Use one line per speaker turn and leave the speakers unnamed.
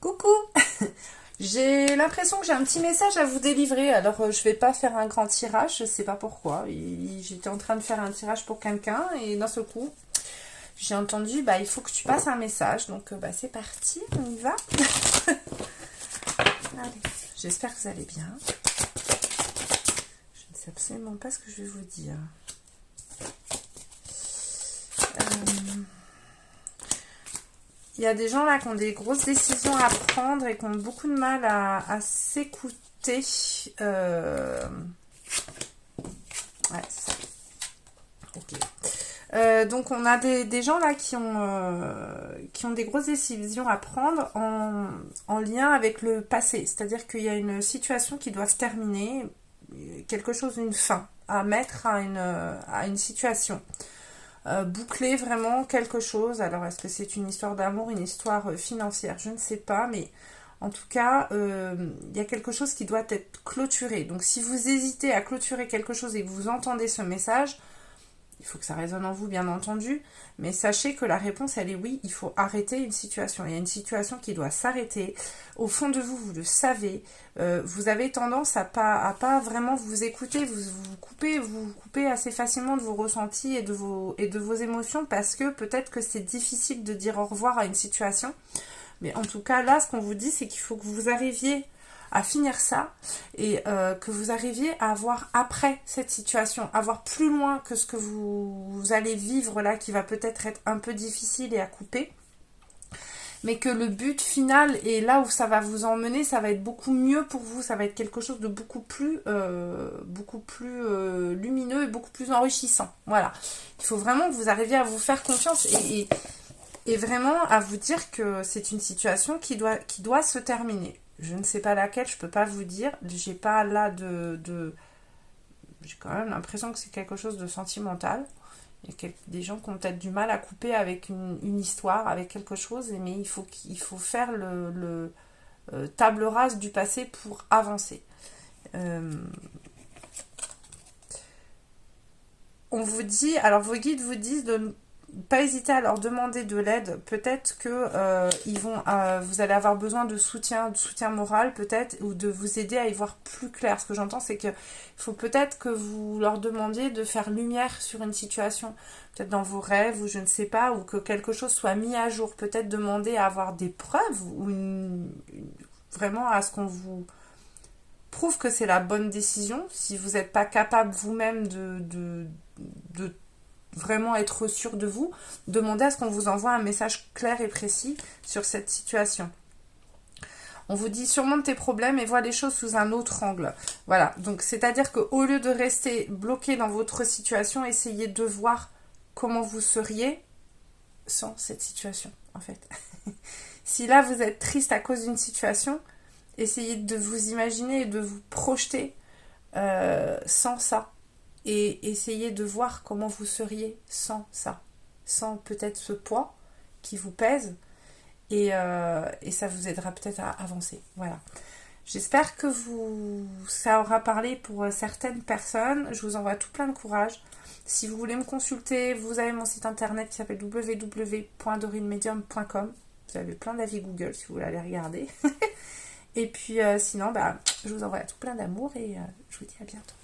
Coucou. J'ai l'impression que j'ai un petit message à vous délivrer. Alors, je vais pas faire un grand tirage, je sais pas pourquoi. J'étais en train de faire un tirage pour quelqu'un et d'un seul coup, j'ai entendu, il faut que tu passes un message. Donc, c'est parti, on y va. Allez, j'espère que vous allez bien. Je ne sais absolument pas ce que je vais vous dire. Il y a des gens là qui ont des grosses décisions à prendre et qui ont beaucoup de mal à s'écouter. Ouais, c'est ça. Ok. Donc on a des gens là qui ont des grosses décisions à prendre en lien avec le passé. C'est-à-dire qu'il y a une situation qui doit se terminer, quelque chose, une fin à mettre à une situation. Boucler vraiment quelque chose. Alors, est-ce que c'est une histoire d'amour, une histoire financière? Je ne sais pas, mais en tout cas, il y a quelque chose qui doit être clôturé. Donc, si vous hésitez à clôturer quelque chose et que vous entendez ce message, il faut que ça résonne en vous, bien entendu, mais sachez que la réponse, elle est oui, il faut arrêter une situation. Il y a une situation qui doit s'arrêter. Au fond de vous, vous le savez. Vous avez tendance à pas vraiment vous écouter, vous coupez assez facilement de vos ressentis et de vos émotions parce que peut-être que c'est difficile de dire au revoir à une situation. Mais en tout cas, là, ce qu'on vous dit, c'est qu'il faut que vous arriviez à finir ça et que vous arriviez à voir après cette situation, à voir plus loin que ce que vous allez vivre là, qui va peut-être être un peu difficile et à couper, mais que le but final et là où ça va vous emmener, ça va être beaucoup mieux pour vous, ça va être quelque chose de beaucoup plus lumineux et beaucoup plus enrichissant. Voilà, il faut vraiment que vous arriviez à vous faire confiance et vraiment à vous dire que c'est une situation qui doit se terminer. Je ne sais pas laquelle, je peux pas vous dire. J'ai pas là j'ai quand même l'impression que c'est quelque chose de sentimental. Il y a des gens qui ont peut-être du mal à couper avec une histoire, avec quelque chose, mais il faut faire le table rase du passé pour avancer. On vous dit, alors vos guides vous disent de ne pas hésiter à leur demander de l'aide. Peut-être que vous allez avoir besoin de soutien moral peut-être, ou de vous aider à y voir plus clair. Ce que j'entends, c'est que il faut peut-être que vous leur demandiez de faire lumière sur une situation, peut-être dans vos rêves ou je ne sais pas, ou que quelque chose soit mis à jour. Peut-être demander à avoir des preuves ou vraiment à ce qu'on vous prouve que c'est la bonne décision. Si vous n'êtes pas capable vous-même de vraiment être sûr de vous, demandez à ce qu'on vous envoie un message clair et précis sur cette situation. On vous dit surmonte tes problèmes et vois les choses sous un autre angle. Voilà, donc c'est-à-dire qu'au lieu de rester bloqué dans votre situation, essayez de voir comment vous seriez sans cette situation, en fait. Si là vous êtes triste à cause d'une situation, essayez de vous imaginer et de vous projeter sans ça. Et essayez de voir comment vous seriez sans ça, sans peut-être ce poids qui vous pèse, et ça vous aidera peut-être à avancer. Voilà. J'espère que ça aura parlé pour certaines personnes. Je vous envoie tout plein de courage. Si vous voulez me consulter, vous avez mon site internet qui s'appelle www.dorinmedium.com. Vous avez plein d'avis Google si vous voulez aller regarder. Et puis sinon, je vous envoie tout plein d'amour et je vous dis à bientôt.